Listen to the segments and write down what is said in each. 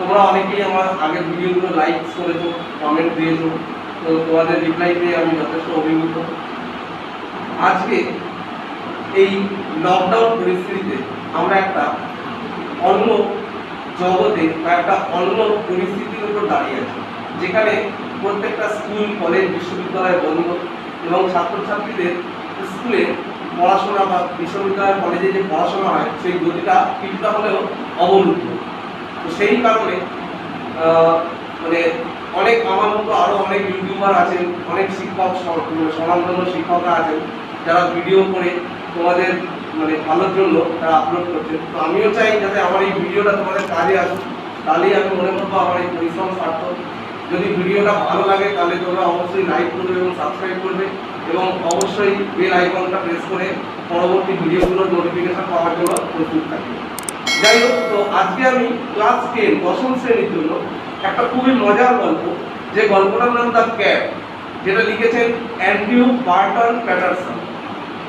তোমরা অনেকেই আমার আগের ভিডিওগুলো লাইক করেছো, কমেন্ট দিয়েছো, তো তোমাদের রিপ্লাই পেয়ে আমি যথেষ্ট অভিভূত। আজকে এই লকডাউন পরিস্থিতিতে আমরা একটা অন্য জগতে বা একটা অন্য পরিস্থিতির উপর দাঁড়িয়ে আছি, যেখানে প্রত্যেকটা স্কুল, কলেজ, বিশ্ববিদ্যালয় বন্ধ এবং ছাত্রছাত্রীদের স্কুলে পড়াশোনা বা বিশ্ববিদ্যালয়, কলেজে যে পড়াশোনা হয় সেই গতিটা কিছুটা হলেও অবরুদ্ধ। তো সেই কারণে মানে অনেক আমার মতো আরও অনেক ইউটিউবার আছেন, অনেক শিক্ষক, সমাজধন্য শিক্ষকরা আছেন যারা ভিডিও করে তোমাদের মানে ভালোর জন্য তারা আপলোড করছেন। তো আমিও চাই যাতে আমার এই ভিডিওটা তোমাদের কাজে আসুক, তাহলেই আমি মনে করবো আমার এই পরিশ্রম সার্থক। যদি ভিডিওটা ভালো লাগে তাহলে তোমরা অবশ্যই লাইক করবে এবং সাবস্ক্রাইব করবে এবং অবশ্যই বেল আইকনটা প্রেস করে পরবর্তী ভিডিওগুলোর নোটিফিকেশন পাওয়ার জন্য প্রস্তুত থাকবে। যাই হোক, তো আজকে আমি ক্লাস 10 দশম শ্রেণীর জন্য একটা খুবই মজার গল্প, যে গল্পটার নাম দ্য ক্যাট, যেটা লিখেছেন অ্যান্ড্রিউ বার্টন প্যাটারসন।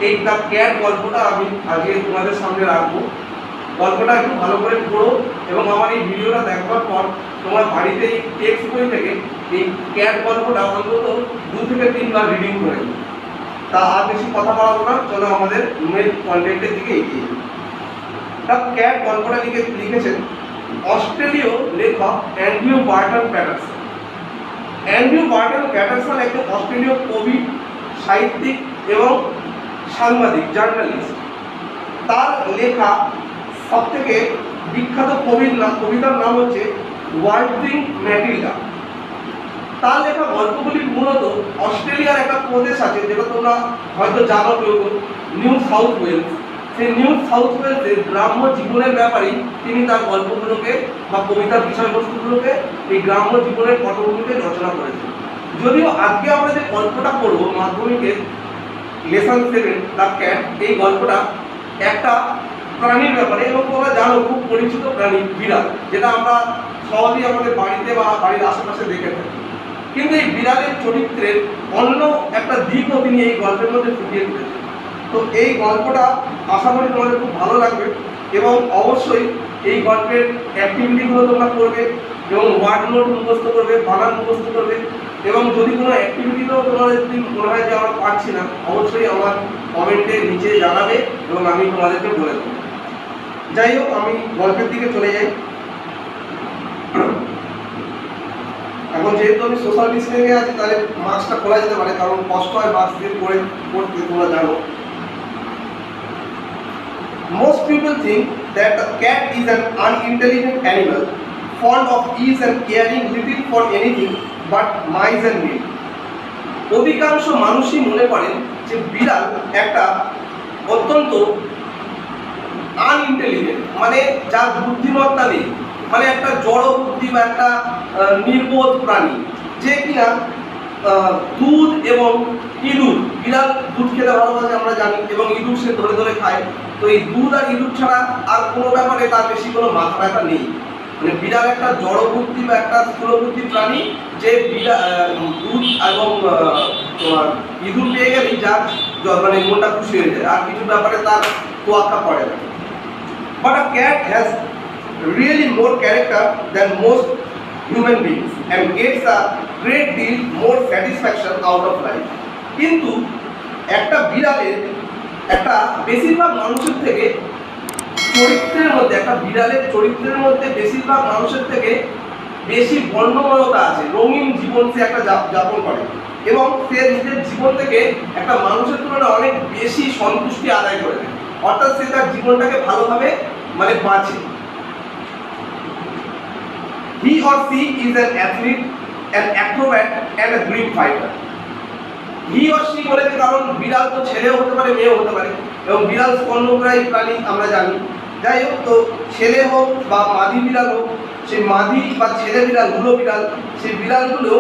এই দ্য ক্যাট গল্পটা আমি আজকে তোমাদের সামনে রাখবো। গল্পটা একটু ভালো করে পড়ো এবং আমার এই ভিডিওটা দেখবার পর তোমার বাড়িতে এই টেক্সট বই থেকে এই ক্যাট গল্পটা অন্তত 2 থেকে 3 বার রিডিং করে নিও। তা আর বেশি কথা বলবো না, চলো আমাদের মেন কন্টেন্টের দিকে এগিয়ে যাই। দ্য ক্যাট গল্পটা লিখেছেন অস্ট্রেলীয় লেখক Andrew Barton Paterson. Andrew Barton Paterson একজন অস্ট্রেলীয় কবি, সাহিত্যিক এবং সাংবাদিক, জার্নালিস্ট। তার লেখা সবথেকে বিখ্যাত কবিতার নাম হচ্ছে ওয়ার্ল্ডিং ম্যাটিল্ডা। তার লেখা গল্পগুলি মূলত অস্ট্রেলিয়ার একটা প্রদেশ আছে, যেটা তোমরা হয়তো জানো কেউ, নিউ সাউথ ওয়েলস। সেই নিউ সাউথ ওয়েলসের গ্রাম্য জীবনের ব্যাপারেই তিনি তার গল্পগুলোকে বা কবিতার বিষয়বস্তুগুলোকে এই গ্রাম্য জীবনের পটভূমিতে রচনা করেছেন। যদিও আজকে আমরা যে গল্পটা পড়বো মাধ্যমিকের লেসন 7 দ্য ক্যাট, এই গল্পটা একটা প্রাণীর ব্যাপারে, এবং তোমরা জানো খুব পরিচিত প্রাণী বিড়াল, যেটা আমরা সহজেই আমাদের বাড়িতে বা বাড়ির আশেপাশে দেখে থাকি। কিন্তু এই বিড়ালের চরিত্রের অন্য একটা দিকও তিনি এই গল্পের মধ্যে ফুটিয়ে তুলেছেন। তো এই গল্পটা আশা করি তোমাদের খুব ভালো লাগবে এবং অবশ্যই এই গল্পের অ্যাক্টিভিটিগুলো তোমরা করবে এবং ওয়ার্ড নোট মুখস্থ করবে, বানান মুখস্থ করবে, এবং যদি কোনো অ্যাক্টিভিটিতেও তোমাদের যদি মনে হয় যে আমরা পারছি না, অবশ্যই আমার কমেন্টের নিচে জানাবে এবং আমি তোমাদেরকে বলে দেবো। যাই হোক, আমি গল্পের দিকে চলে যাই। এখন যেহেতু আমি সোশ্যাল ডিস্টেন্সিংয়ে আছি, তাহলে মাস্কটা খোলা যেতে পারে, কারণ কষ্ট হয় মাস্ক দিয়ে পড়তে, তোমরা জানো। Most people think that the cat is an unintelligent animal, fond of ease and caring little for anything but mice and meat. অধিকাংশ মানুষই মনে করেন যে বিড়াল একটা অত্যন্ত আনইন্টেলিজেন্ট, মানে যার বুদ্ধিমত্তা নেই, মানে একটা জড় বুদ্ধি বা একটা নির্বোধ প্রাণী, যে কিনা দুধ এবং ইঁদুর, বিড়াল দুধ খেতে ভালোবাসে আমরা জানি, এবং ইঁদুর সে ধরে ধরে খায়। তো এই দুধ আর ইঁদুর ছাড়া আর কোনো ব্যাপারে তার বেশি কোনো মাথা ব্যথা নেই। মানে বিড়াল একটা জড় বুদ্ধি বা একটা স্থূলবুদ্ধি প্রাণী, যে দুধ এবং তোমার ইঁদুর পেয়ে গেলেই যার মানে মনটা খুশি হয়ে যায়, আর কিছু ব্যাপারে তার তোয়াক্কা পড়ে না। But a cat has really more character than most human beings and gets a great deal more satisfaction out of life. কিন্তু একটা বিড়ালের একটা বেশিরভাগ মানুষের থেকে চরিত্রের মধ্যে, একটা বিড়ালের চরিত্রের মধ্যে বেশিরভাগ মানুষের থেকে বেশি বর্ণময়তা আছে। রঙিন জীবন সে একটা যাপন করে এবং সে নিজের জীবন থেকে একটা মানুষের তুলনায় অনেক বেশি সন্তুষ্টি আদায় করে দেয়, অর্থাৎ সে তার জীবনটাকে ভালোভাবে মানে বাঁচে। He or she is an athlete, an acrobat and a great fighter. He or she বলেছে কারণ বিড়াল তো ছেলেও হতে পারে, মেয়েও হতে পারে, এবং বিড়াল স্তন্যগ্রাহী প্রাণী আমরা জানি। যাই হোক, তো ছেলে হোক বা মাদি বিড়াল হোক, সেই মাদি বা ছেলে বিড়াল, বুড়ো বিড়াল, সেই বিড়ালগুলো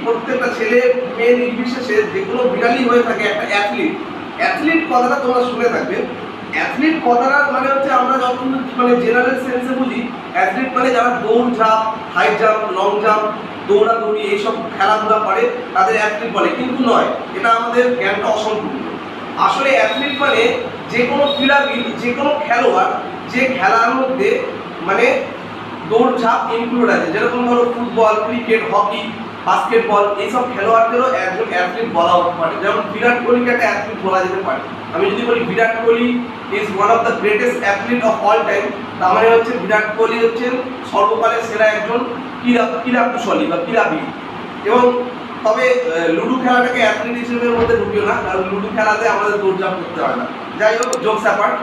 প্রত্যেকটা ছেলে মেয়ে নির্বিশেষে যে কোনো বিড়ালই হয়ে থাকে একটা অ্যাথলিট। অ্যাথলিট কথাটা তোমরা শুনে থাকবে। অ্যাথলিট কথাটা মানে হচ্ছে, আমরা যখন মানে জেনারেল সেন্সে বুঝি, অ্যাথলিট মানে যারা দৌড় ঝাঁপ, হাই জাম্প, লং জাম্প, দৌড়াদৌড়ি এইসব খেলাধুলা করে তাদের অ্যাথলিট বলে, কিন্তু নয়, এটা আমাদের জ্ঞানটা অসম্পূর্ণ। আসলে অ্যাথলিট মানে যে কোনো ক্রীড়াবিদ, যে কোনো খেলোয়াড়, যে খেলার মধ্যে মানে দৌড়ঝাঁপ ইনক্লুড আছে, যেরকম ধরো ফুটবল, ক্রিকেট, হকি, বাস্কেটবল, এইসব খেলোয়াড়দেরও একজন অ্যাথলিট বলা হতে পারে। যেমন বিরাট কোহলিকে একটা অ্যাথলিট বলা যেতে পারে। আমি যদি বলি Virat Kohli is one of the greatest athlete of all time, তার মানে হচ্ছে বিরাট কোহলি হচ্ছেন সর্বকালের সেরা একজন ক্রীড়া কুশলী বা ক্রীড়াবিদ। এবং তবে লুডো খেলাটাকে অ্যাথলিট হিসেবে মধ্যে ঢুকিও না, কারণ লুডো খেলাতে আমাদের দৌড়ঝাঁপ করতে হয় না। যাই হোক, জোকস অ্যাপার্ট,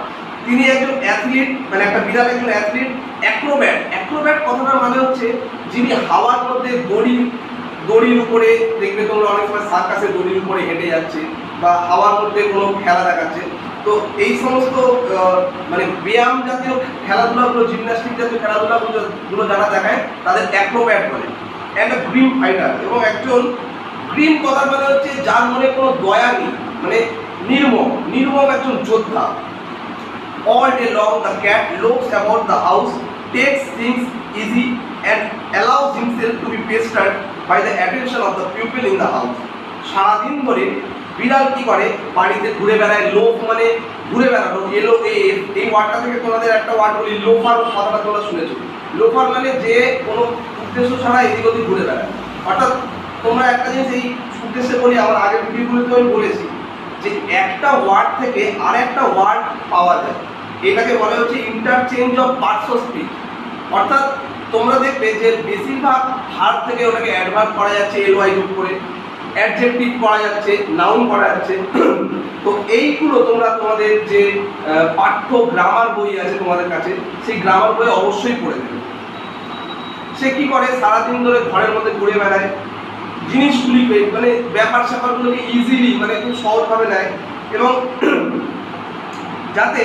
তিনি একজন অ্যাথলিট, মানে একটা বিরাট একজন অ্যাথলিট। অ্যাক্রোব্যাট কথাটার মানে হচ্ছে যিনি হাওয়ার মধ্যে দড়ির উপরে, দেখবে তোমরা অনেক সময় সার্কাসে দড়ির উপরে হেঁটে যাচ্ছে বা হাওয়ার মধ্যে কোনো খেলা দেখাচ্ছে। তো এই সমস্ত মানে ব্যায়াম জাতীয় খেলাধুলাগুলো, জিমন্যাস্টিক জাতীয় খেলাধুলাগুলো যারা দেখায় তাদের অ্যাক্রোব্যাট বলে। একটা গ্রিম ফাইটার, এবং একজন গ্রিম কথার মানে হচ্ছে যার মনে কোনো দয়া নেই, মানে নির্মম একজন যোদ্ধা। All day long the cat looks about the house, takes things easy and allows himself to be pestered by the attention of the people in the house. সারাদিন ধরে বিড়াল কি করে, বাড়িতে ঘুরে বেড়ায়। লোফ মানে ঘুরে বেড়ানো, এই ওয়ার্ডটা থেকে তোমাদের একটা ওয়ার্ড বলি, লোফার কথাটা তোমরা শুনেছো। লোফার মানে যে কোনো উদ্দেশ্য ছাড়া এদিক ওদিক ঘুরে বেড়ায়। অর্থাৎ তোমরা একটা জিনিস এই উদ্দেশ্যে বলি, আমার আগের ভিডিওগুলোতে আমি বলেছি যে একটা ওয়ার্ড থেকে আর একটা ওয়ার্ড পাওয়া যায়, এটাকে বলা হচ্ছে interchange of parts of speech. অর্থাৎ তোমরা দেখবে যে বেশিরভাগ ভার্ব থেকে ওটাকে অ্যাডভার্ব করা যাচ্ছে এলওয়াই যোগ করে, অ্যাডজেক্টিভ করা যাচ্ছে, নাউন করা যাচ্ছে। তো এইগুলো তোমরা তোমাদের যে পাঠ্য গ্রামার বই আছে তোমাদের কাছে, সেই গ্রামার বই অবশ্যই পড়ে দেবে। সে কি করে, সারাদিন ধরে ঘরের মধ্যে ঘুরে বেড়ায়, জিনিসগুলিকে মানে ব্যাপার স্যাপারগুলোকে ইজিলি মানে খুব সহজভাবে নেয়, এবং যাতে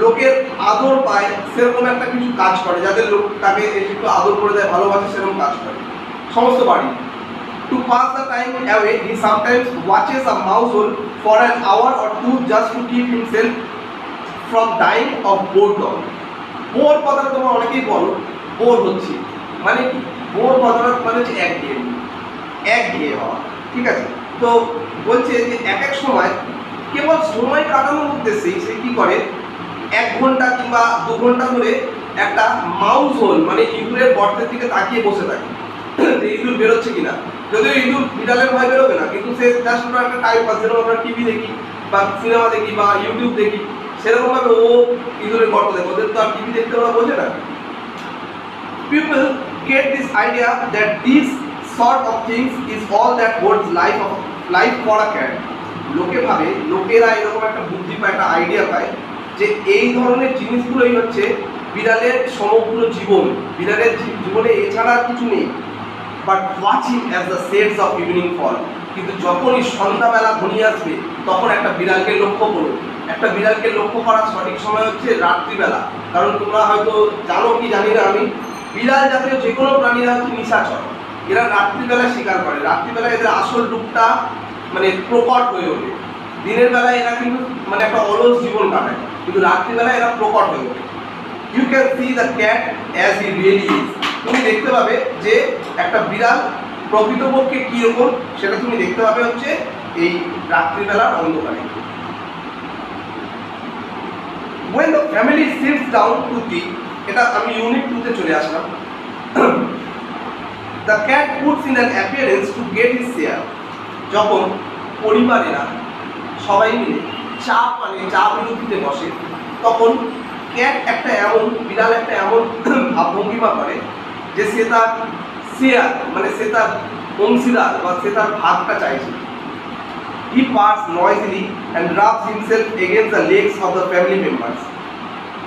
লোকের আদর পায় সেরকম একটা কিছু কাজ করে, যাতে লোক তাকে একটু আদর করে দেয়, ভালোবাসে, সেরকম কাজ করে সমস্ত বাড়ি। To pass the time away, he sometimes watches a mouse hole for an hour or two just to keep himself from dying of boredom. Bore কথাটা তোমরা অনেকেই বলো, বোর হচ্ছে মানে কি? বোর কথাটা মানে হচ্ছে একঘেয়ে হওয়া, ঠিক আছে? তো বলছে যে এক এক সময় কেবল সময় কাটানোর উদ্দেশ্যেই সে কি করে, 1 ঘন্টা কিংবা 2 ঘন্টা ধরে একটা মাউস হোল মানে ইঁদুরের গর্তের দিকে তাকিয়ে বসে থাকে যে ইঁদুর বেরোচ্ছে কিনা। যদিও ইঁদুর বিড়ালের ভয় বেরোবে না, কিন্তু সে জাস্ট একটা টাইম পাস, যেরকম আমরা টিভি দেখি বা সিনেমা দেখি বা ইউটিউব দেখি, সেরকমভাবে ও ইঁদুরের গর্ত দেখে। ওদের তো আর টিভি দেখতে ওরা বোঝে না। People get this idea that this sort of things is all that holds life for a cat. লোকেরা এরকম একটা বুদ্ধি পায়, একটা আইডিয়া পায় যে এই ধরনের জিনিসগুলোই হচ্ছে বিড়ালের সমগ্র জীবন, বিড়ালের জীবনে এছাড়া কিছু নেই। But watching as the shades of evening fall, কিন্তু যখনই সন্ধ্যাবেলা ঘনিয়ে আসবে তখন একটা বিড়ালকে লক্ষ্য করো। একটা বিড়ালকে লক্ষ্য করার সঠিক সময় হচ্ছে রাত্রিবেলা। কারণ তোমরা হয়তো জানো কি জানি না আমি, বিড়াল জাতীয় যে কোনো প্রাণীরা হচ্ছে নিশাচর, এরা রাত্রিবেলা শিকার করে। রাত্রিবেলা এদের আসল রূপটা মানে প্রকট হয়ে ওঠে। দিনের বেলায় এরা কিন্তু মানে একটা অলস জীবন কাটায়, কিন্তু রাত্রিবেলায় এরা প্রকট হয়ে ওঠে। You can see the cat as he really is. তুমি দেখতে পাবে যে একটা বিড়াল প্রকৃতপক্ষে কীরকম, সেটা তুমি দেখতে পাবে হচ্ছে এই রাত্রিবেলার অন্ধকারে। When the family sits down to tea, এটা আমি ইউনিট 2 তে চলে আসলাম। The cat puts in an appearance to get his share. যখন পরিবারেরা সবাই মিলে চা বিরতিতে বসে, তখন বিড়াল একটা এমন ভাবভঙ্গিমা করে যে সে তার শেয়ার মানে সে তার অংশীদার বা সে তার ভাগটা চাইছে। He purrs noisily and rubs himself against the legs of the family members.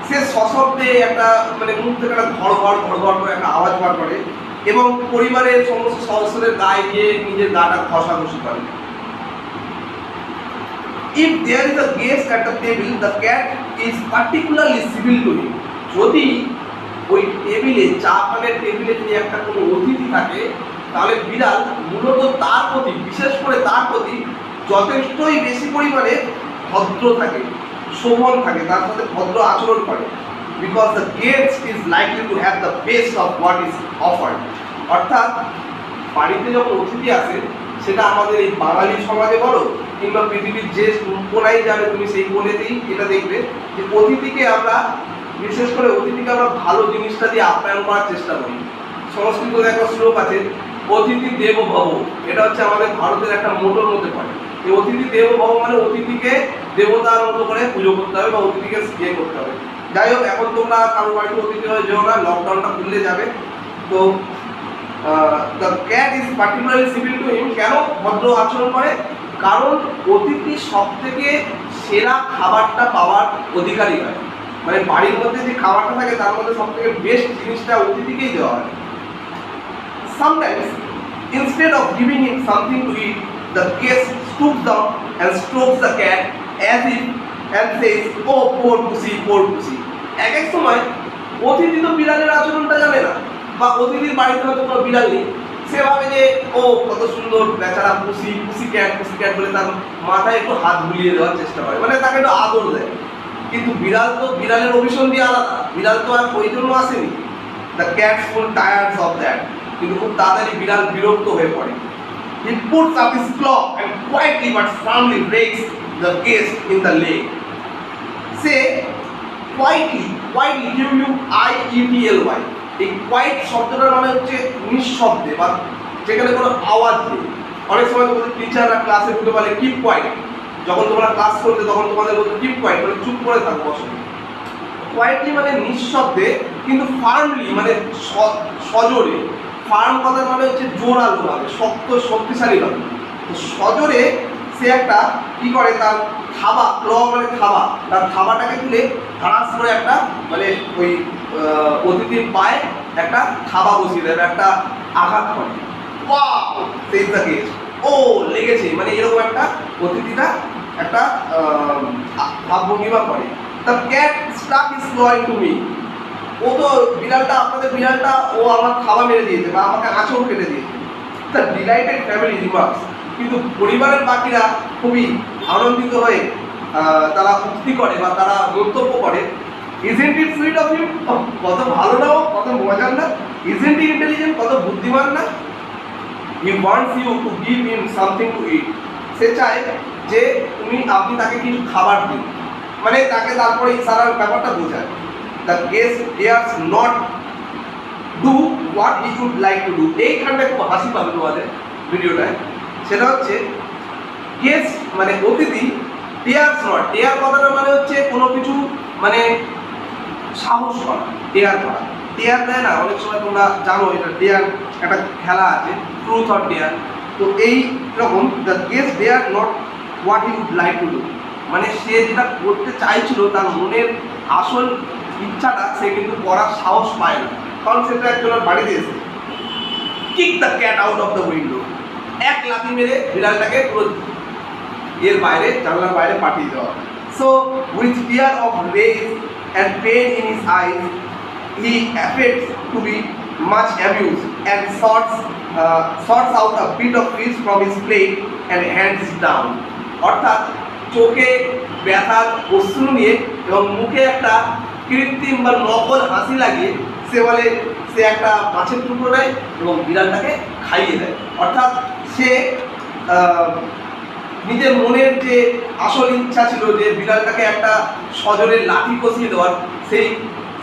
সে সশব্দে একটা মানে মুখ থেকে একটা ঘড় করে একটা আওয়াজ বার করে এবং পরিবারের সমস্ত সদস্যদের গায়ে গিয়ে নিজের গাটা ঘষাঘষি করে। If there is a guest at the table, the cat is particularly civil to him. যদি ওই টেবিলে চা পানের টেবিলে যদি একটা কোনো অতিথি থাকে, তাহলে বিড়াল মূলত তার প্রতি, বিশেষ করে তার প্রতি যথেষ্টই বেশি পরিমাণে ভদ্র থাকে, শোভন থাকে, তার সাথে ভদ্র আচরণ করে। Because the guest is likely to have the best of what is offered. অর্থাৎ বাড়িতে যখন অতিথি আসে, সেটা আমাদের এই বাঙালি সমাজে বলো কিংবা পৃথিবীর যে কোনায় যাবে তুমি সেই কোণেতেই এটা দেখবে যে অতিথিকে আমরা বিশেষ করে অতিথিকে আমরা ভালো জিনিসটা দিয়ে আপ্যায়ন করার চেষ্টা করি। সংস্কৃতে একটা শ্লোক আছে, অতিথি দেব ভব। এটা হচ্ছে আমাদের ভারতের একটা মোটোর মধ্যে পড়ে। এই অতিথি দেব ভব মানে অতিথিকে দেবতার মতো করে পুজো করতে হবে বা অতিথিকে ইয়ে করতে হবে। যাই হোক, এখন তোমরা কারো বাড়িতে অতিথি হয়ে যেও না, লকডাউনটা খুললে যাবে। তো the cat is particularly civil to him. কেন ভদ্র আচরণ করে? কারণ অতিথি সব থেকে সেরা খাবারটা পাওয়ার অধিকারী হয়। মানে বাড়ির মধ্যে যে খাবারটা থাকে তার মধ্যে সব থেকে বেস্ট জিনিসটা অতিথিকেই দেওয়া হয়। Sometimes, instead of giving him something to eat, the guest stoops down and strokes the cat as if and says, "Oh, poor pussy, poor pussy." এক এক সময় অতিথি তো বিড়ালের আচরণটা জানে না, বা অতিথির বাড়িতে হয়তো কোনো বিড়াল নেই, সে ভাবে যে ও কত সুন্দর বেচারা পুসি, পুসি ক্যাট বলে তার মাথায় একটু হাত বুলিয়ে দেওয়ার চেষ্টা করে, মানে তাকে একটু আদর দেয়। কিন্তু বিড়াল তো বিড়ালের অভিসন দিয়ে আলাদা, বিড়াল তো আর ওই জন্য আসেনি। The cats full tired of that. কিন্তু খুব তাড়াতাড়ি বিড়াল বিরক্ত হয়ে পড়ে। He puts up his claw and quietly but firmly rakes the guest in the leg. Say quietly, QUIETLY। এই কোয়াইট শব্দটার মানে হচ্ছে নিঃশব্দে বা যেখানে কোনো আওয়াজ নেই। অনেক সময় তোমাদের টিচাররা ক্লাসে ঢুকে বলে কিপ কোয়াইট। যখন তোমরা ক্লাস করতে তখন তোমাদের বলতে কিপ কোয়াইট, মানে চুপ করে থাকো, বসো। কোয়াইটলি মানে নিঃশব্দে, কিন্তু ফার্মলি মানে সজোরে। ফার্ম কথার মানে হচ্ছে জোরালো ভাবে, শক্ত শক্তিশালী ভাবে। তো সজোরে সে একটা কি করে, তার থাবা, ক্ল মানে থাবা, তার থাবাটাকে তুলে ধারাস করে একটা মানে ওই অতিথির পায়ে একটা থাবা বসিয়ে দেবে, একটা আঘাত করে। সেই থাকে ও লেগেছে, মানে এরকম একটা অতিথিটা একটা ভাবভঙ্গিমা করে। The cat stuck is cloying to me. ও তো বিড়ালটা, আপনাদের বিড়ালটা ও আমার খাওয়া মেরে দিয়েছে বা আমাকে আঁচড় কেটে দিয়েছে। The delighted family remarks. কিন্তু পরিবারের বাকিরা খুবই আনন্দিত হয়ে তারা উক্তি করে বা তারা মন্তব্য করে, isn't it sweet of him. কত ভালো না, কত মজার না, ইজেন্ট ইট ইন্টেলিজেন্ট, কত বুদ্ধিমান না। He wants you to give him something to eat. সে চায় যে আপনি তাকে কিছু খাবার দিন, মানে তাকে তারপরে ইশারার ব্যাপারটা বোঝায়। The guest dares not do what he would like to do. এইখানটায় খুব হাসি পাবে তোমাদের ভিডিওটায়। সেটা হচ্ছে গেস্ট মানে অতিথি, ডেয়ার্স নট। ডেয়ার কথাটা মানে হচ্ছে কোনো কিছু মানে সাহস করা, ডেয়ার করা। ডেয়ার দেয় না অনেক সময়, তোমরা জানো এটা ডেয়ার একটা খেলা আছে, ট্রুথ অর ডেয়ার। তো এই রকম the guest dare not what he would like to do, মানে সে যেটা করতে চাইছিল তার মনের আসল ইচ্ছাটা সে কিন্তু করার সাহস পায় না, কারণ সেটা একজনের বাড়িতে এসে kick the cat out of the window. এক লাথি মেরে বিড়ালটাকে পুরো এর বাইরে, জানলার বাইরে পাঠিয়ে দেওয়া। So with fear of rage and pain in his eyes he affects to be much amused and sorts out a bit of fish from his plate and hands it down. অর্থাৎ চোখে ব্যথার অশ্রু নিয়ে এবং মুখে একটা কৃত্রিম বা নকল হাসি লাগিয়ে সে বলে সে একটা মাছের টুকরো নেয় এবং বিড়ালটাকে খাইয়ে দেয়। অর্থাৎ সে নিজের মনের যে আসল ইচ্ছা ছিল যে বিড়ালটাকে একটা সজোরে লাঠি কষিয়ে দেওয়ার,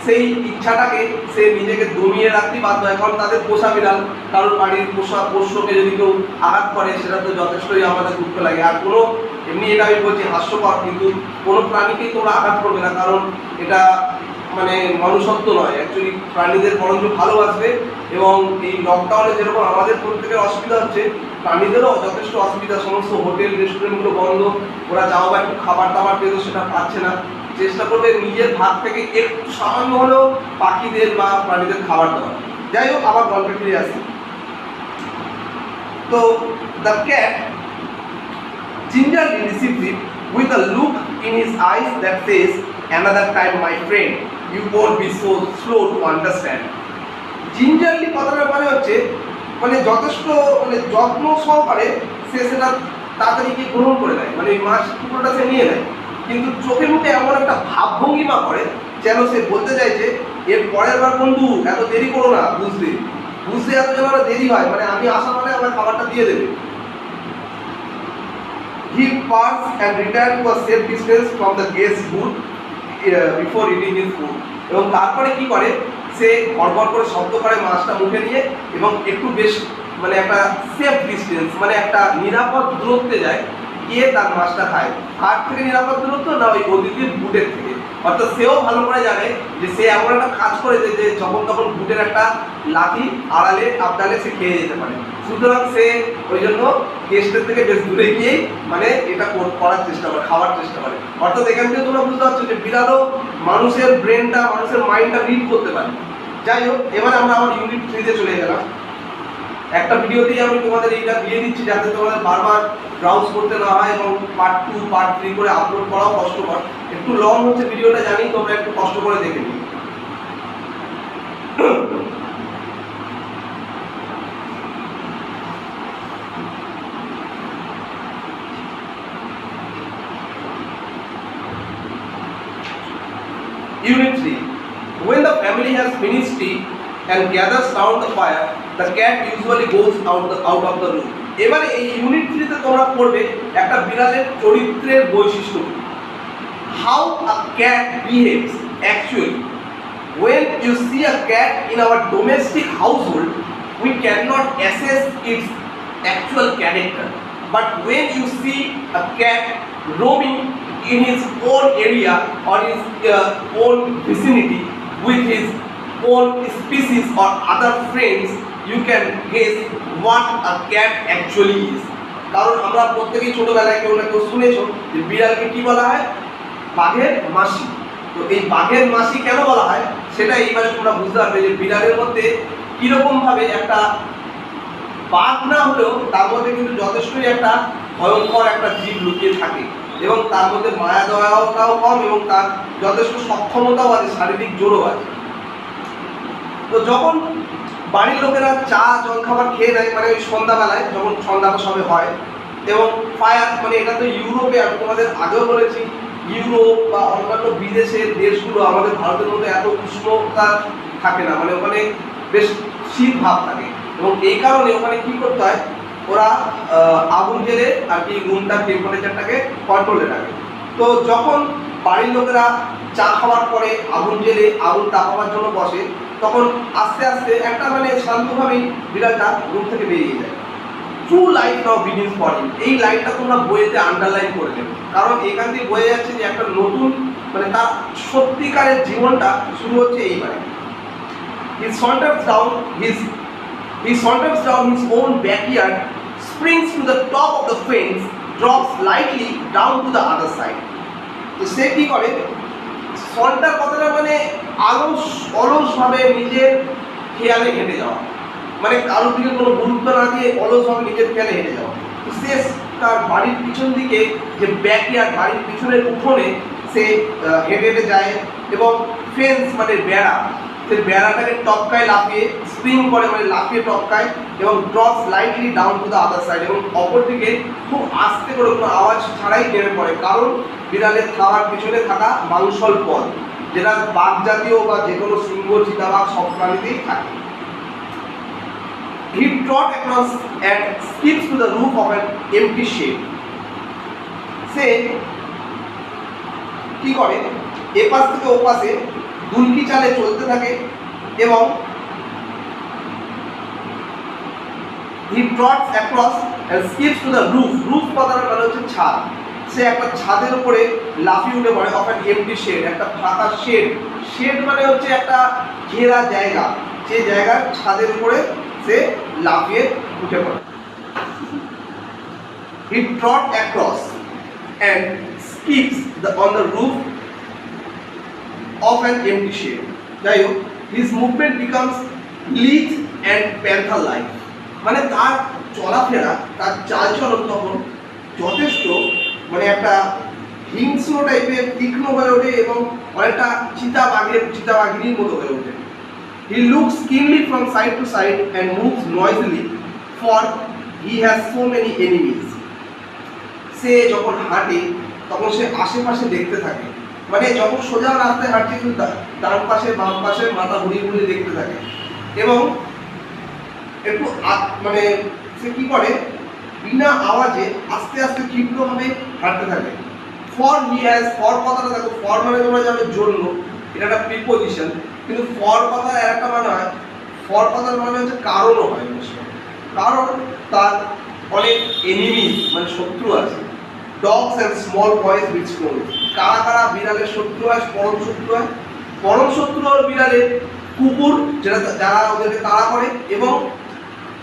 সেই ইচ্ছাটাকে সে নিজেকে দমিয়ে রাখতে বাধ্য হয়। কারণ তাদের পোষা বিড়াল, কারোর বাড়ির পোষ্যকে যদি কেউ আঘাত করে সেটা তো যথেষ্টই আমাদের দুঃখ লাগে। আর কোনো এমনি এটা আমি বলছি হাস্যকর, কিন্তু কোনো প্রাণীকেই তোমরা আঘাত করবে না, কারণ এটা মানে মনুষ্যত্ব নয়। অ্যাকচুয়ালি প্রাণীদের বরঞ্চ ভালোবাসবে। এবং এই লকডাউনে যেরকম আমাদের প্রত্যেকের অসুবিধা হচ্ছে, প্রাণীদেরও যথেষ্ট অসুবিধা। সমস্ত হোটেল রেস্টুরেন্টগুলো বন্ধ, ওরা যাও বা একটু খাবার দাবার পেতো সেটা পাচ্ছে না। চেষ্টা করবে নিজের ভাগ থেকে একটু সামান্য হলেও পাখিদের বা প্রাণীদের খাবার দেওয়া। যাই হোক, আবার গল্পে ফিরে আসি। তো the cat gingerly receives it with a look in his eyes that says, "Another time, my friend, you won't be so slow to understand." জিঞ্জারলি কথাটার মানে হচ্ছে মানে যথেষ্ট মানে যত্ন সহকারে সে সেটা তাড়াতাড়ি গিয়ে গ্রহণ করে নেয়, মানে মাছ টুকরোটা সে নিয়ে নেয়। কিন্তু চোখে মুখে এমন একটা ভাবভঙ্গিমা করে যেন সে বলতে চাইছে এর পরের বার বন্ধু এত দেরি করো না, বুঝতে এত যেন আমার দেরি হয়, মানে আমি আসা মানে আমার খাবারটা দিয়ে দেবে। He parts and returns to a safe distance from the guest's booth before eating his food. এবং তারপরে কি করে, সে গড়গড় করে শব্দ করে মাছটা মুখে নিয়ে এবং একটু বেশ মানে একটা সেফ ডিস্টেন্স, মানে একটা নিরাপদ দূরত্বে যায়, গিয়ে তার মাছটা খায়। কার থেকে নিরাপদ দূরত্ব না, ওই অতিথির বুটের থেকে। অর্থাৎ সেও ভালো করে জানে যে সে এমন একটা কাজ করেছে যে যখন তখন বুটের একটা লাঠি আড়ালে আপনালে সে খেয়ে যেতে পারে। সুতরাং সে ওই জন্য গেস্টের থেকে বেশ দূরে গিয়েই মানে এটা করার চেষ্টা করে, খাওয়ার চেষ্টা করে। অর্থাৎ এখান থেকে তোমরা বুঝতে পারছো যে বিড়ালও মানুষের ব্রেনটা, মানুষের মাইন্ডটা রিড করতে পারে। যাই হোক, এবার আমরা আমার ইউনিট 3-তে চলে গেলাম। একটা ভিডিওতেই আমি তোমাদের এইটা দিয়ে দিচ্ছি যাতে তোমাদের বারবার ব্রাউজ করতে না হয় এবং পার্ট 2 পার্ট 3 করে আপলোড করাও কষ্টকর। একটু লং হচ্ছে ভিডিওটা জানি, তোমরা একটু কষ্ট করে দেখে নিও। Unit 3. When the family has finished tea and gathers round the fire, the cat usually goes out of the room. এবারে এই ইউনিট 3-তে তোমরা পড়বে একটা বিড়ালের চরিত্রের বৈশিষ্ট্য। How a cat behaves actually. When you see a cat in our domestic household, we cannot assess its actual character. But when you see a cat roaming in his own area or his own vicinity with his own species or other friends, you can guess what a cat actually is. কারণ আমরা প্রত্যেকেই ছোটবেলায় কেউ না কেউ শুনেছো যে বিড়ালকে কি বলা হয়, বাঘের মাসি। তো এই বাঘের মাসি কেন বলা হয় সেটা এইবারে তোমরা বুঝতে পারবে যে বিড়ালের মধ্যে কিরকম ভাবে একটা বাঘ না হলেও তার মধ্যে কিন্তু যথেষ্টই একটা ভয়ঙ্কর একটা জীব লুকিয়ে থাকে এবং তার মধ্যে মায়া দয়াটাও কম এবং তার যথেষ্ট সক্ষমতাও আছে, শারীরিক জোরও আছে। তো যখন বাড়ির লোকেরা চা জলখাবার খেয়ে নেয়, মানে ওই সন্ধ্যাবেলায় যখন সন্ধ্যাটা সবে হয় এবং ফায়ার, মানে এটা তো ইউরোপে, আমি তোমাদের আগেও বলেছি ইউরোপ বা অন্যান্য বিদেশের দেশগুলো আমাদের ভারতের মধ্যে এত উষ্ণতা থাকে না, মানে ওখানে বেশ শীত ভাব থাকে এবং এই কারণে ওখানে কি করতে হয়, ওরা আগুন জেলে আর কি রুমটার টেম্পারেচারটাকে কন্ট্রোলে রাখে। তো যখন বাড়ির লোকেরা চা খাওয়ার পরে আগুন জেলে আগুন তাপাবার জন্য বসে, তখন আস্তে আস্তে একটা মানে শান্তভাবেই বিড়ালটা রুম থেকে বেরিয়ে যায়। True life now begins for him. এই লাইনটা তোমরা বইতে আন্ডারলাইন করে দেবে, কারণ এখান থেকে বোঝা যাচ্ছে যে একটা নতুন মানে তার সত্যিকারের জীবনটা শুরু হচ্ছে এইবারে। He saunters down his own backyard, springs to the top of the fence, drops lightly down to the other side. তো সে কি করে, সন্টার কথাটা মানে অলসভাবে নিজের খেয়ালে হেঁটে যাওয়া, মানে কারোর দিকে কোনো গুরুত্ব না দিয়ে অলসভাবে নিজের খেয়ালে হেঁটে যাওয়া। তো সে তার বাড়ির পিছন দিকে যে ব্যাকইয়ার্ড, বাড়ির পিছনের উঠোনে সে হেঁটে হেঁটে যায় এবং ফেন্স মানে বেড়া, সে বেড়াটাকে টপকায় লাফিয়ে, স্প্রিং করে মানে লাফিয়ে টপকায় এবং drops lightly down to the other side, এবং অপরদিকে খুব আস্তে করে কোনো আওয়াজ ছাড়াই নেমে পড়ে, কারণ বিড়ালের খাওয়ার পিছনে থাকা মাংসল পদ, যেটা বাঘ জাতীয় বা যে কোনো সিংহ, চিতাবাঘ সব প্রাণীতেই থাকে। He trot across and skips to the roof of an empty shed. সে কি করে, এপাশ থেকে ওপাশে দুলকি চালে চলতে থাকে এবং he trots across and skips to the roof. roof কথাটার মানে হচ্ছে ছাদ। সে একটা ছাদের উপরে লাফিয়ে উঠে পড়ে অফ অ্যান এমটি শেড, একটা ফাঁকা শেড। শেড মানে হচ্ছে একটা ঘেরা জায়গা, যে জায়গার ছাদের উপরে সে লাফিয়ে উঠে পড়ে। He trot across and skips on the roof of an empty shed. যাই হোক, his movement becomes lithe and panther-like. মানে তার চলাফেরা, তার চালচলন তখন যথেষ্ট মানে একটা হিংস্র টাইপের, তীক্ষ্ণ হয়ে ওঠে এবং অনেকটা চিতাবাঘিনীর মতো হয়ে ওঠে। He looks keenly from side to side and moves noisily, for he has so many enemies. সে যখন হাঁটে তখন সে আশেপাশে দেখতে থাকে, মানে যখন সোজা রাস্তায় হাঁটছে কিন্তু ডান পাশে বাম পাশে মাথা ঘুরিয়ে ঘুরিয়ে দেখতে থাকে এবং একটু মানে সে কি করে, বিনা আওয়াজে আস্তে আস্তে ক্ষিপ্রভাবে হাঁটতে থাকে। ফর হি হ্যাজ, ফর কথাটা দেখো, ফর মানে তোমরা জানো জন্য, এটা একটা প্রিপোজিশন, কিন্তু ফর কথার একটা মানে হয়, ফর কথার মানে হচ্ছে কারণও হয় অনেক সময়। কারণ তার অনেক এনিমিজ মানে শত্রু আছে। Dogs and small boys which close, কারা কারা বিড়ালের শত্রু হয়, পরম শত্রু হয়? পরম শত্রু হল বিড়ালের কুকুর, যারা ওদেরকে তাড়া করে, এবং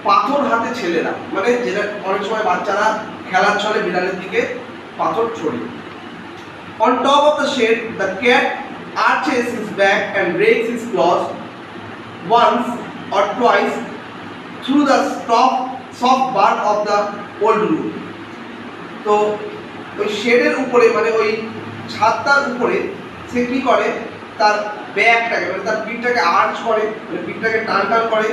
পাথর হাতে ছেলেরা, মানে যেটা অনেক সময় বাচ্চারা খেলার ছলে বিড়ালের দিকে পাথর ছড়ে। On top of the shed, the cat arches his back and rakes his claws once or twice through the soft bark of the old roof. তো ওই শেডের উপরে মানে ওই ছাদটার উপরে সে কি করে, তার ব্যাকটাকে মানে তার পিঠটাকে আর্চ করে, মানে পিঠটাকে টান টান করে,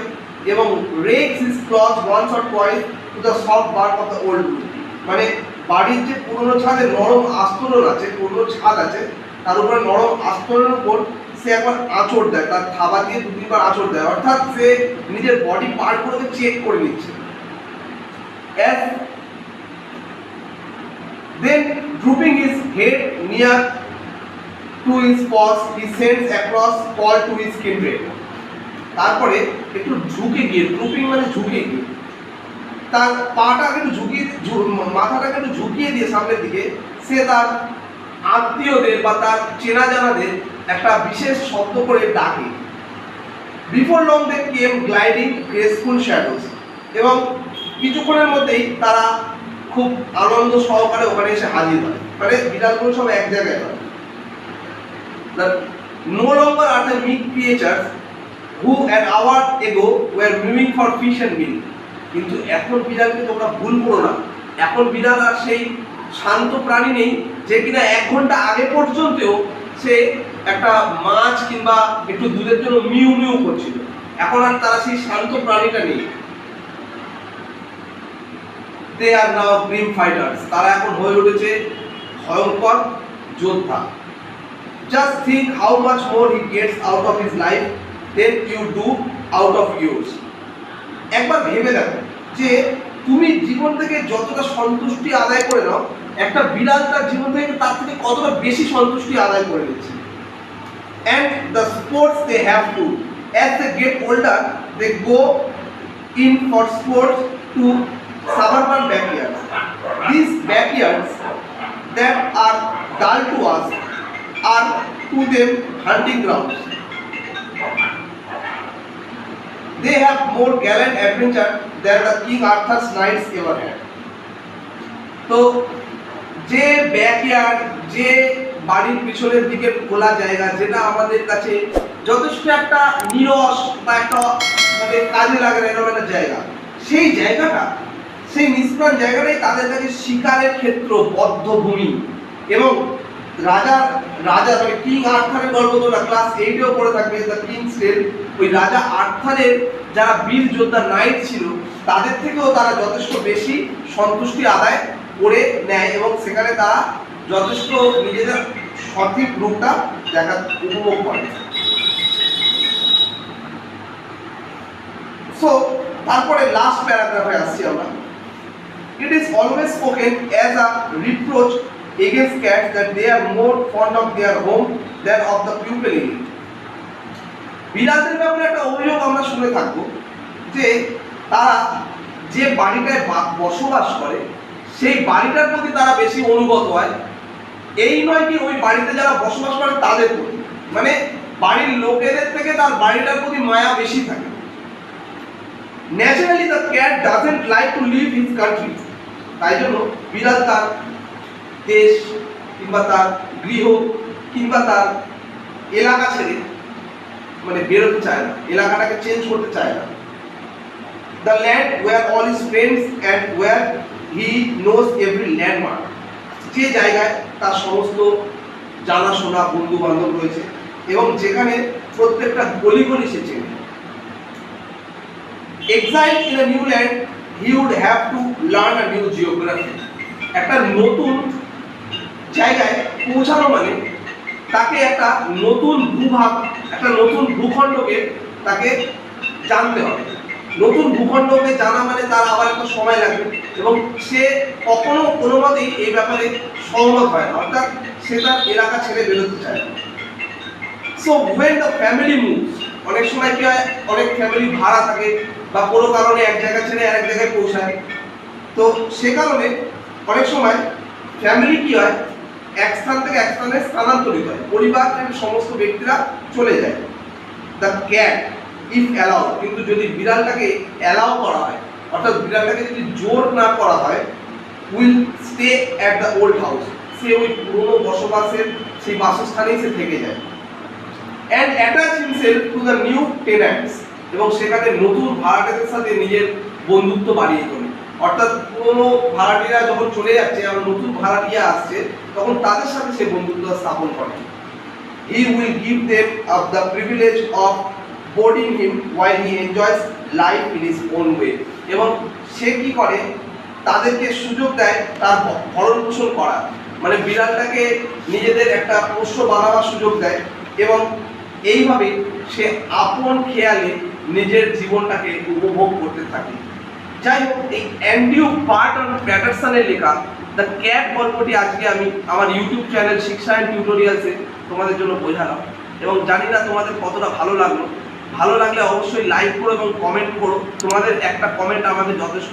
এবং rakes his claws once or twice to the soft bark of the old roof, মানে বাড়ির যে পুরনো ছাদে নরম আস্তরণ আছে, পুরনো ছাদ আছে, তার উপরে নরম আস্তরণের উপর সে একবার আঁচড় দেয়, তার থাবা দিয়ে 2-3 বার আঁচড় দেয়, অর্থাৎ সে নিজের বডি পার্টগুলোকে চেক করে নিচ্ছে। As then drooping his head near to his paws, he sends across call to his kindred. তারপরে একটু ঝুঁকে গিয়ে, ড্রুপিং মানে ঝুঁকে গিয়ে, তার পাটাকে একটু ঝুঁকিয়ে, মাথাটাকে একটু ঝুঁকিয়ে দিয়ে সামনের দিকে সে তার আত্মীয়দের বা তার চেনা জানাদের একটা বিশেষ শব্দ করে ডাকে। বিফোর লং দে কেম গ্লাইডিং গ্রেসফুল শ্যাডোজ, এবং কিছুক্ষণের মধ্যেই তারা খুব আনন্দ সহকারে ওখানে এসে হাজির হয়, মানে বিড়ালগুলো সব এক জায়গায় হয়। No longer are the meek creatures who an hour ago were mewing for fish and meal. কিন্তু এখন বিড়ালকে তোমরা ভুল করো না, এখন বিড়াল আর সেই শান্ত প্রাণী নেই যে কিনা 1 ঘন্টা আগে পর্যন্তও সে একটা মাছ কিংবা একটু দুধের জন্য মিউ মিউ করছিল। এখন আর তারা সেই শান্ত প্রাণীটা নেই। They are now grim fighters, তারা এখন হয়ে উঠেছে ভয়ঙ্কর যোদ্ধা। Just think how much more he gets out of his life than you do out of yours. একবার ভেবে দেখো যে তুমি জীবন থেকে যতটা সন্তুষ্টি আদায় করে নাও, একটা বিড়াল তার জীবন থেকে তার থেকে কতটা বেশি সন্তুষ্টি আদায় করে নিচ্ছে। And the sports they have to, as they get older, they go in for sports to suburban backyards. These backyards that are dull to us are to them hunting grounds. They have more gallant adventure than the King Arthur's knights ever had. তো যে backyard, যে বাড়ির পিছনের দিকের খোলা জায়গা, যেটা আমাদের কাছে যথেষ্ট একটা নিরস বা একটা মানে কাজে লাগে না এরকম একটা জায়গা, সেই জায়গাটা, সেই নিষ্প্রাণ জায়গাটাই তাদের কাছে শিকারের ক্ষেত্র, বদ্ধভূমি। এবং রাজা মানে কিং আর্থারের গল্প তোমরা ক্লাস 8-এও পড়ে থাকবে, দ্য কিংস টেল। ওই রাজা আর্থারের যারা বীর যোদ্ধা নাইট ছিল, তাদের থেকেও তারা যথেষ্ট বেশি সন্তুষ্টি আদায় করে নেয়, এবং সেখানে তারা যথেষ্ট নিজেদের সঠিক রূপটা দেখা উপভোগ করে। সো তারপরে লাস্ট প্যারাগ্রাফে আসছি আমরা। It is always spoken as a reproach against cats that they are more fond of their home than of the people in it. বিড়ালদের ব্যাপারে একটা অভিযোগ আমরা শুনে থাকবো যে তারা যে বাড়িটায় বসবাস করে সেই বাড়িটার প্রতি তারা বেশি অনুগত হয়। এই নয় কি ওই বাড়িতে যারা বসবাস করে তাদের প্রতি, মানে বাড়ির লোকেদের থেকে তার বাড়িটার প্রতি মায়া বেশি থাকে। Naturally the cat doesn't like to leave his country, তাই জন্য বিড়াল তার দেশ কিংবা তার গৃহ কিংবা তার এলাকা ছেড়ে মানে বেরোতে চায় না, এলাকাটাকে চেঞ্জ করতে চায় না। The land where all his friends and where he knows every landmark, যে জায়গায় তার সমস্ত জানাশোনা বন্ধু বান্ধব রয়েছে এবং যেখানে প্রত্যেকটা গলিগলি সে চেনে। Exiled in a new land, he would have to learn a new geography. একটা নতুন জায়গায় পৌঁছানো মানে তাকে একটা নতুন ভূভাগ, একটা নতুন ভূখণ্ডকে তাকে জানতে হবে। নতুন ভূখণ্ডকে জানা মানে তার আবার একটা সময় লাগবে এবং সে কখনো কোনো মতেই এই ব্যাপারে সহমত হয় না, অর্থাৎ সে তার এলাকা ছেড়ে বেরোতে চায় না। So when the family moves, অনেক সময় কি হয়, অনেক ফ্যামিলি ভাড়া থাকে বা কোনো কারণে এক জায়গা ছেড়ে আরেক জায়গায় পৌঁছায়। তো সে কারণে অনেক সময় ফ্যামিলি কি হয়, এক স্থান থেকে এক স্থানে স্থানান্তরিত হয়, পরিবারের সমস্ত ব্যক্তিরা চলে যায়। দ্য ক্যাট ইফ অ্যালাউ, কিন্তু যদি বিড়ালটাকে অ্যালাউ করা হয়, অর্থাৎ বিড়ালটাকে যদি জোর না করা হয়, will stay at the old house, সে ওই পুরনো বসবাসের সেই বাসস্থানেই সে থেকে যায়। And attach himself to the new tenants, এবং সেখানে নতুন ভাড়াটেদের সাথে নিজের বন্ধুত্ব বাড়িয়ে তোলে। অর্থাৎ পুরনো ভাড়াটিরা যখন চলে যাচ্ছে আর নতুন ভাড়াটিয়া আসছে, তখন তাদের সাথে সে বন্ধুত্ব স্থাপন করে। He will give them of the privilege of boarding him while he enjoys life in his own way, এবং সে কি করে, তাদেরকে সুযোগ দেয় তার ভরণ পোষণ করার, মানে বিড়ালটাকে নিজেদের একটা পোষ্য বানাবার সুযোগ দেয়, এবং এইভাবে সে আপন খেয়ালে নিজের জীবনটাকে উপভোগ করতে থাকে। যাই হোক, এই অ্যান্ড্রিউ বার্টন প্যাটারসনের লেখা দ্য ক্যাট গল্পটি আজকে আমি আমার ইউটিউব চ্যানেল শিক্ষা অ্যান্ড টিউটোরিয়ালসে তোমাদের জন্য বোঝালাম, এবং জানি না তোমাদের কতটা ভালো লাগলো। ভালো লাগলে অবশ্যই লাইক করো এবং কমেন্ট করো। তোমাদের একটা কমেন্ট আমাদের যথেষ্ট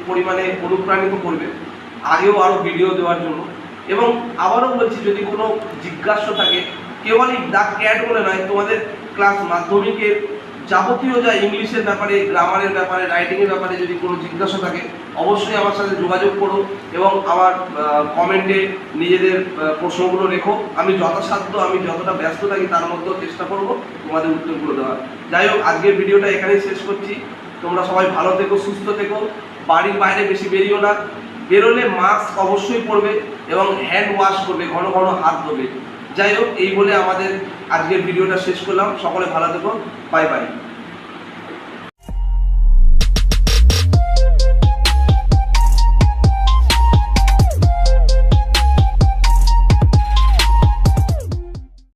পরিমাণে অনুপ্রাণিত করবে আগেও আরও ভিডিও দেওয়ার জন্য। এবং আবারও বলছি, যদি কোনো জিজ্ঞাসা থাকে, কেবলই দ্য ক্যাট বলে নয়, তোমাদের ক্লাস মাধ্যমিকের যাবতীয় যা ইংলিশের ব্যাপারে, গ্রামারের ব্যাপারে, রাইটিংয়ের ব্যাপারে যদি কোনো জিজ্ঞাসা থাকে, অবশ্যই আমার সাথে যোগাযোগ করো এবং আমার কমেন্টে নিজেদের প্রশ্নগুলো রেখো। আমি যথাসাধ্য, আমি যতটা ব্যস্ত থাকি তার মধ্যেও চেষ্টা করব তোমাদের উত্তরগুলো দেওয়ার। যাই হোক, আজকের ভিডিওটা এখানেই শেষ করছি। তোমরা সবাই ভালো থেকো, সুস্থ থেকো, বাড়ির বাইরে বেশি বেরিও না, বেরোলে মাস্ক অবশ্যই পরবে এবং হ্যান্ড ওয়াশ করবে, ঘন ঘন হাত ধোবে। যাই হোক, এই বলে আমাদের আজকের ভিডিওটা শেষ করলাম। সকলে ভালো থেকো, বাই বাই।